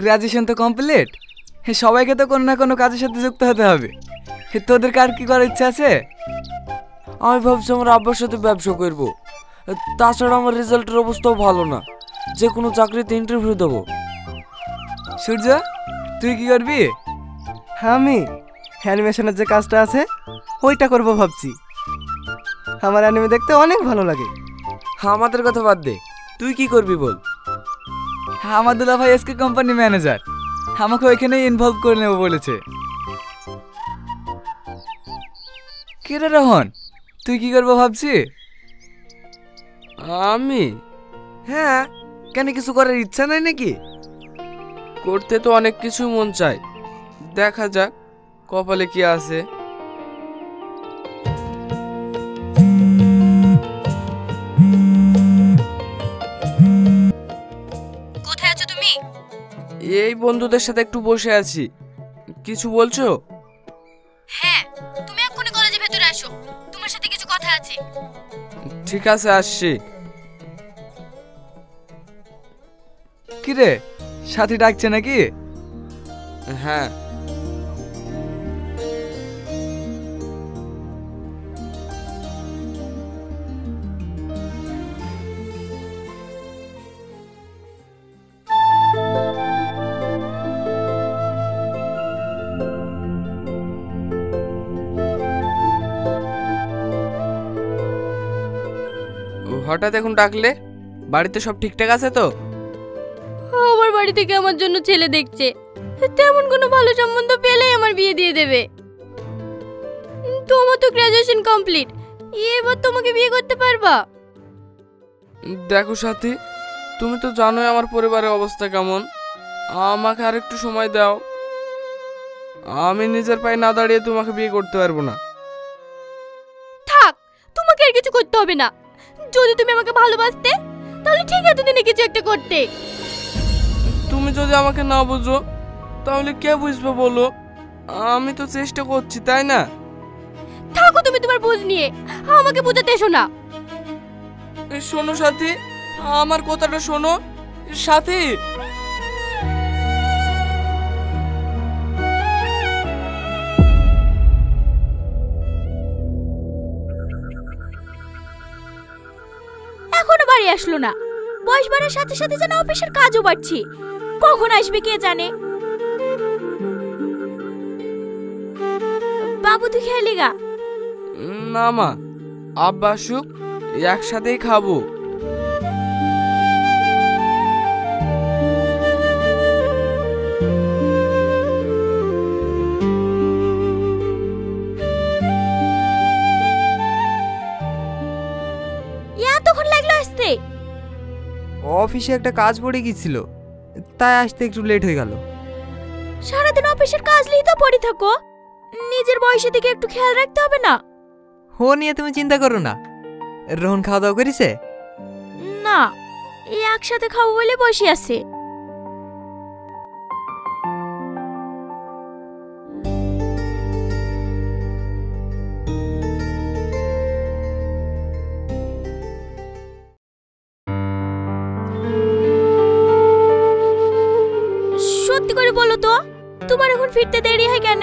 Graduation তো complete, সবাইকে তো কোনো না কোনো কাজের সাথে যুক্ত হতে হবে। তোদের কার কি করার ইচ্ছা আছে? আমি ভাবছি আমার আব্বার সাথে ব্যবসা করব। তাছাড়া আমার রেজাল্টের অবস্থাও ভালো না, যে কোনো চাকরিতে ইন্টারভিউ দেবো। সূর্য, তুই কি করবি? আমি অ্যানিমেশনের যে কাজটা আছে ওইটা করব ভাবছি। আমার অ্যানিমে দেখতে অনেক ভালো লাগে। আমাদের কথা বাদ দে, তুই কি করবি বল? আমার দুলা ভাই এসকে কোম্পানি ম্যানেজার, আমাকে ওইখানেই ইনভলভ করে নেবো বলেছে। কে রে রোহন, তুই কি করবো ভাবছি? আমি? হ্যাঁ, কেন কিছু করার ইচ্ছা নাই নাকি? করতে তো অনেক কিছু মন চায়, দেখা যাক কপালে কি আছে। কোথায় আছো তুমি? এই বন্ধুদের সাথে একটু বসে আছি। কিছু বলছো? হ্যাঁ, তুমি এক্ষুনি কলেজের ভেতরে আসো, তোমার সাথে কিছু কথা আছে। ঠিক আছে, আসছি। কি রে, সাথী ডাকছে নাকি? হ্যাঁ। হঠাৎ এখন ডাকলে? বাড়িতে সব ঠিকঠাক আছে তো? আমার বাড়ি থেকে আমার জন্য ছেলে দেখছে, তেমন কোনো ভালো সম্বন্ধ পেলেই আমার বিয়ে দিয়ে দেবে। তোমার তো গ্রাজুয়েশন কমপ্লিট, এবার তোমাকে বিয়ে করতে পারবা? দেখো সাথী, তুমি তো জানোই আমার পরিবারের অবস্থা কেমন। আমাকে আর একটু সময় দাও। আমি নিজের পায়ে না দাঁড়িয়ে তোমাকে বিয়ে করতে পারবো না। থাক, তোমাকে আর কিছু করতে হবে না। যদি তুমি আমাকে ভালোবাসতে তাহলে ঠিক এতদিনে কিছু একটা করতে। তুমি যদি আমাকে না বুঝো তাহলে কে বুঝবে বলো? আমি তো চেষ্টা করছি, তাই না? থাকো তুমি তোমার বুঝ নিয়ে, আমাকে বোঝাতে এসো না। শোনো সাথী, আমার কথাটা শোনো সাথী। এখনো বাড়ি আসলো না। বয়স বাড়ার সাথে সাথে যেন অফিসের কাজও বাড়ছে। কখন আসবে কে জানে। বাবু তুই খেয়ালি গা? না মা, আব্বা আসুক একসাথেই খাবো। এতক্ষণ লাগলো আসতে? অফিসে একটা কাজ পড়ে গিয়েছিল, তাই আসতে একটু লেট হয়ে গেল। সারাদিন অফিসের কাজ নিয়ে তো পড়ে থাকো, নিজের বয়সের দিকে একটু খেয়াল রাখতে হবে না? হো নিয়ে তুমি চিন্তা করো না। রোহন খাওয়া দাওয়া করেছে? না, এই একসাথে খাবো বলে বসে আছে। সত্যি করে বলো তো, তোমার এখন ফিরতে দেরি হয় কেন?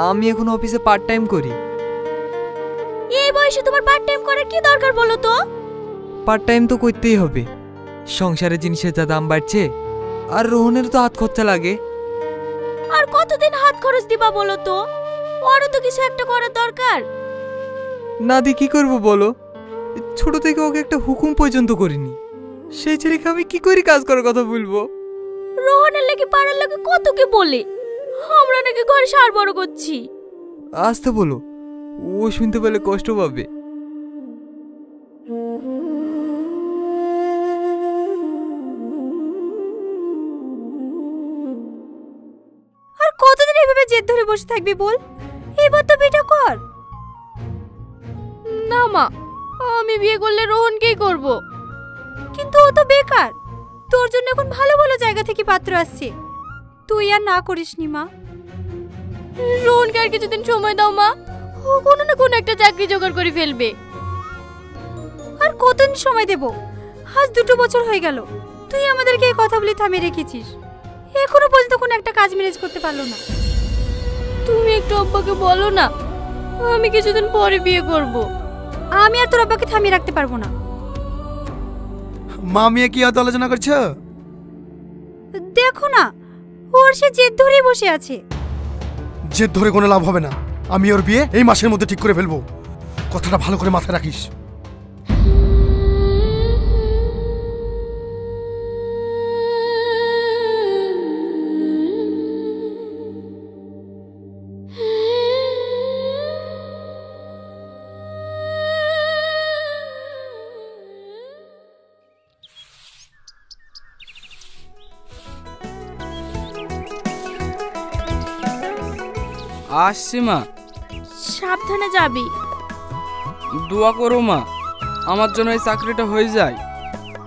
আমি এখন অফিসে পার্ট টাইম করি। এই বয়সে তোমার পার্ট টাইম করার কি দরকার বলো তো? পার্ট টাইম তো করতেই হবে, সংসারের জিনিসের যা দাম বাড়ছে, আর রোহনের তো হাত খরচা লাগে। আর কতদিন হাত খরচ দিবা বলো তো? ওরও তো কিছু একটা করার দরকার। না দি কি করবো বলো? ছোট থেকে ওকে একটা হুকুম পর্যন্ত করিনি, সেই ছেলেকে আমি কি করে কাজ করার কথা বলবো? রোহনের লাগি পাড়ার লাগে কত কি বলে, আমরা নাকি ঘরে সার বড় করছি। আসতে বলো, ও শুনতে পেলে কষ্ট পাবে। আর কতদিন এভাবে জেদ ধরে বসে থাকবি বল? এবার তো বিয়ে কর। না মা, আমি বিয়ে করলে রোহনকেই করব। কিন্তু ও তো বেকার, তোর জন্য এখন ভালো ভালো জায়গা থেকে পাত্র আসছে, তুই আর না করিসনি মা। রোহনকে আর কিছুদিন সময় দাও মা, ও কোনো না কোনো একটা চাকরি জোগাড় করে ফেলবে। আর কতদিন সময় দেব? আজ 2 বছর হয়ে গেল, তুই আমাদেরকে এই কথা বলে থামিয়ে রেখেছিস, এখনো পর্যন্ত কোনো একটা কাজ ম্যানেজ করতে পারলো না। তুমি একটু আব্বাকে বলো না, আমি কিছুদিন পরে বিয়ে করব। আমি আর তোর আব্বাকে থামিয়ে রাখতে পারবো না। মা মেয়ে কি এত আলোচনা করছো? দেখো না, ওর সে জেদ ধরেই বসে আছে। জেদ ধরে কোনো লাভ হবে না। আমি ওর বিয়ে এই মাসের মধ্যে ঠিক করে ফেলবো। কথাটা ভালো করে মাথায় রাখিস। আসছি মা। সাবধানে যাবি। দোয়া করো মা, আমার জন্য এই চাকরিটা হয়ে যায়।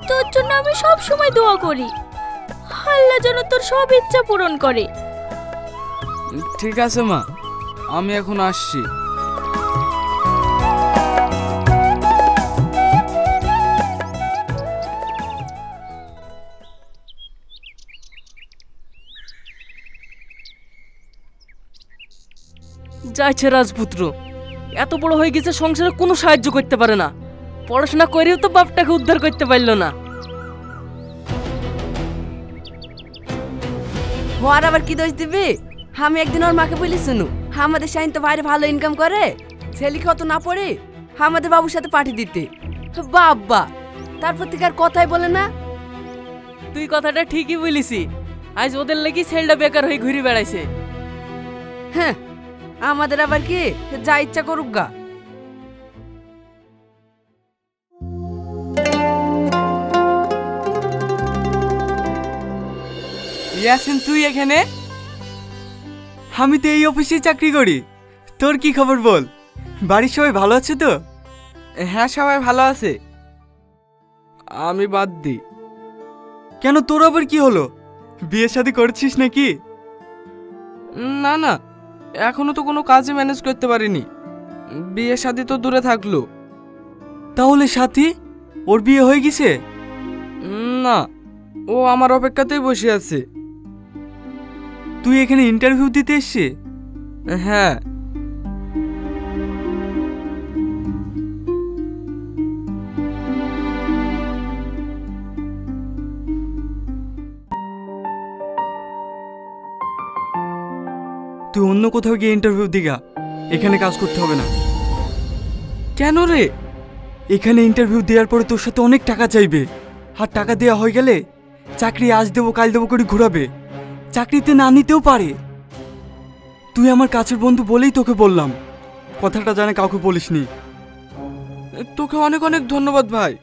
তোর জন্য আমি সব সময় দোয়া করি, আল্লাহ যেন তোর সব ইচ্ছা পূরণ করে। ঠিক আছে মা, আমি এখন আসছি। যাইছে রাজপুত্র, এত বড় হয়ে গেছে সংসারে কোনো সাহায্য করতে পারে না। পড়াশোনা করেও তো বাপটাকে উদ্ধার করতে পারল না। ওর আবার কি দোষ দিবি? আমি একদিন ওর মাকে বলি, শুনু আমাদের শাহিন তো বাইরে ভালো ইনকাম করে, ছেলে কত না পড়ে আমাদের বাবুর সাথে পাঠিয়ে দিতে। বাবা তারপর থেকে আর কথাই বলে না। তুই কথাটা ঠিকই বলিসি, আজ ওদের লাগি ছেলেটা বেকার হয়ে ঘুরে বেড়াইছে। হ্যাঁ, আমাদের আবার কি যা ইচ্ছা করুক গা। ইয়াসিন, তুই এখানে? আমি তো এই অফিসে চাকরি করি। তোর কি খবর বল? বাড়ির সবাই ভালো আছে তো? হ্যাঁ, সবাই ভালো আছে। আমি বাদ দিই। কেন, তোর আবার কি হলো? বিয়ে শাদী করছিস নাকি? না না, এখনো তো কোনো কাজে ম্যানেজ করতে পারিনি। বিয়ে শাদী তো দূরে থাকলো। তাহলে সাথী, ওর বিয়ে হয়ে গেছে? না, ও আমার অপেক্ষাতেই বসে আছে। তুই এখানে ইন্টারভিউ দিতে এসছিস? হ্যাঁ। তুই অন্য কোথাও গিয়ে ইন্টারভিউ দিগা, এখানে কাজ করতে হবে না। কেন রে? এখানে ইন্টারভিউ দেওয়ার পরে তোর সাথে অনেক টাকা চাইবে, আর টাকা দেওয়া হয়ে গেলে চাকরি আজ দেবো কাল দেবো করে ঘুরাবে, চাকরিতে না নিতেও পারে। তুই আমার কাছের বন্ধু বলেই তোকে বললাম, কথাটা জানে কাউকে বলিসনি। তোকে অনেক অনেক ধন্যবাদ ভাই।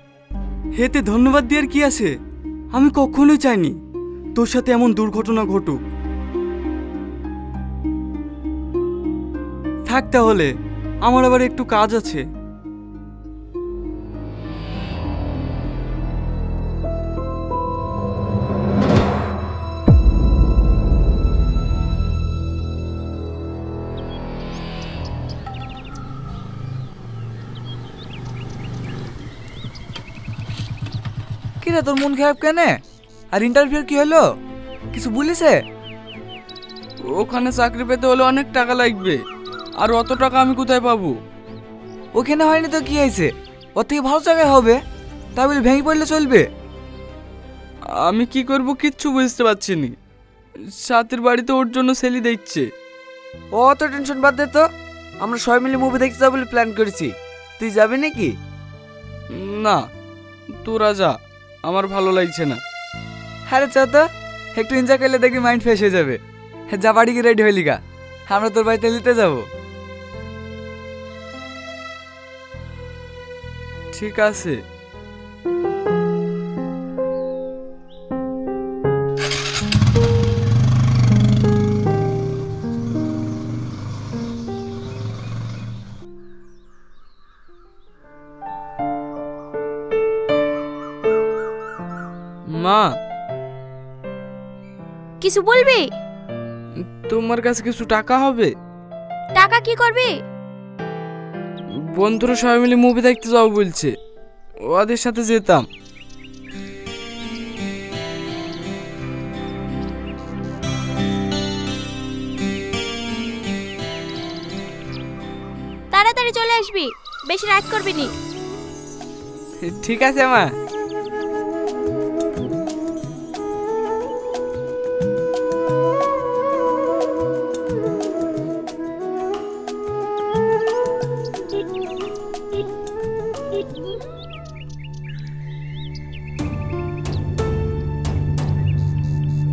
হেতে ধন্যবাদ দেওয়ার কি আছে? আমি কখনোই চাইনি তোর সাথে এমন দুর্ঘটনা ঘটুক। থাক তাহলে, আমার আবার একটু কাজ আছে। কিরে, তোর মন খারাপ কেন? আর ইন্টারভিউ কি হলো? কিছু বলিছে? ওখানে চাকরি পেতে হলে অনেক টাকা লাগবে, আর অত টাকা আমি কোথায় পাবো? ওখানে হয়নি তো কি হয়েছে? ওর থেকে ভালো জায়গায় হবে, তা বলে ভেঙে পড়লে চলবে? আমি কি করব কিচ্ছু বুঝতে পারছি নি। সাথীর বাড়িতে ওর জন্য সেলি দেখছে। ও অত টেনশন বাদ দে তো, আমরা সবাই মিলে মুভি দেখতে যাবো বলে প্ল্যান করেছি। তুই যাবি নাকি? না, তোরা যা, আমার ভালো লাগছে না। হ্যাঁ চ তো, একটু এনজয় করলে দেখবি মাইন্ড ফ্রেশ হয়ে যাবে। যা বাড়ি গিয়ে রেডি হইলি গা, আমরা তোর বাড়িতে নিতে যাবো। ঠিক আছে। মা, কিছু বলবি? তোমার কাছে কিছু টাকা হবে? টাকা কি করবি? বন্ধুরা সবাই মিলে মুভি দেখতে যাবো বলছে, ওদের সাথে যেতাম। করে চলে আসবি, বেশি রাত করবি নি। ঠিক আছে মা।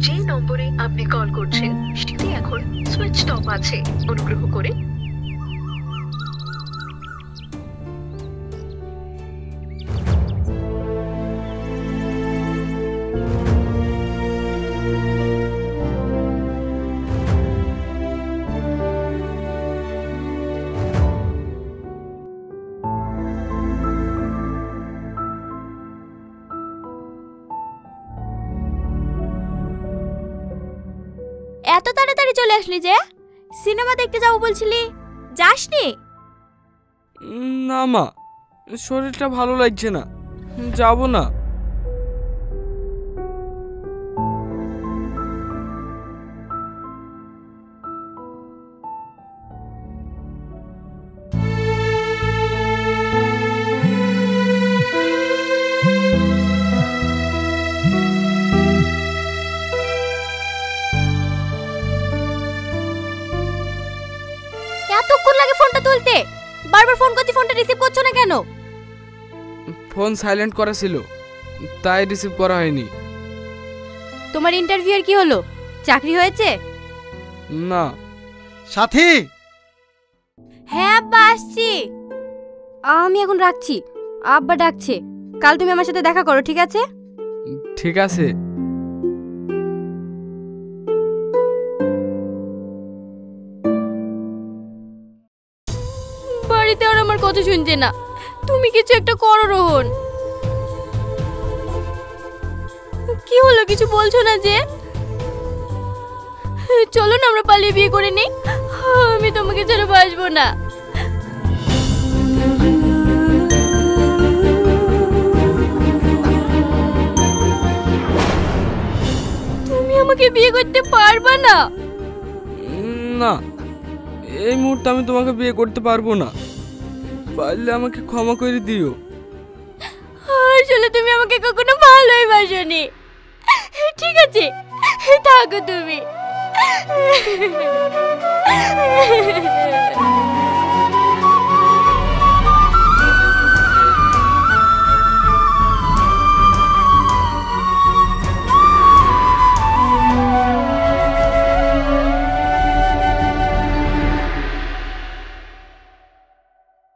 যে নম্বরে আপনি কল করছেন সেটি এখন সুইচ অফ আছে, অনুগ্রহ করে এত তাড়াতাড়ি চলে আসলি যে? সিনেমা দেখতে যাবো বলছিলি, যাসনি? না মা, শরীরটা ভালো লাগছে না, যাব না। এতক্ষণ লাগে ফোনটা তুলতে, বারবার ফোন করছি, ফোনটা রিসিভ করছো না কেন? ফোন সাইলেন্ট করা ছিল, তাই রিসিভ করা হয়নি। তোমার ইন্টারভিউয়ের কি হলো? চাকরি হয়েছে? না। সাথী, হ্যাঁ আব্বা, আসছি। আমি এখন রাখছি, আব্বা ডাকছে। কাল তুমি আমার সাথে দেখা করো, ঠিক আছে? ঠিক আছে। বাড়িতে আর আমার কথা শুনছে না, তুমি কিছু একটা করো রোহন। কি হলো, কিছু বলছো না যে? চলো না আমরা পালিয়ে বিয়ে করে নিই, আমি তোমাকে ছেড়ে বাঁচবো না। তুমি আমাকে বিয়ে করতে পারবা না? না, এই মুহূর্তে আমি তোমাকে বিয়ে করতে পারবো না, পারলে আমাকে ক্ষমা করে দিও। আসলে তুমি আমাকে কখনো ভালোই বাসোনি। ঠিক আছে, থাকো তুমি।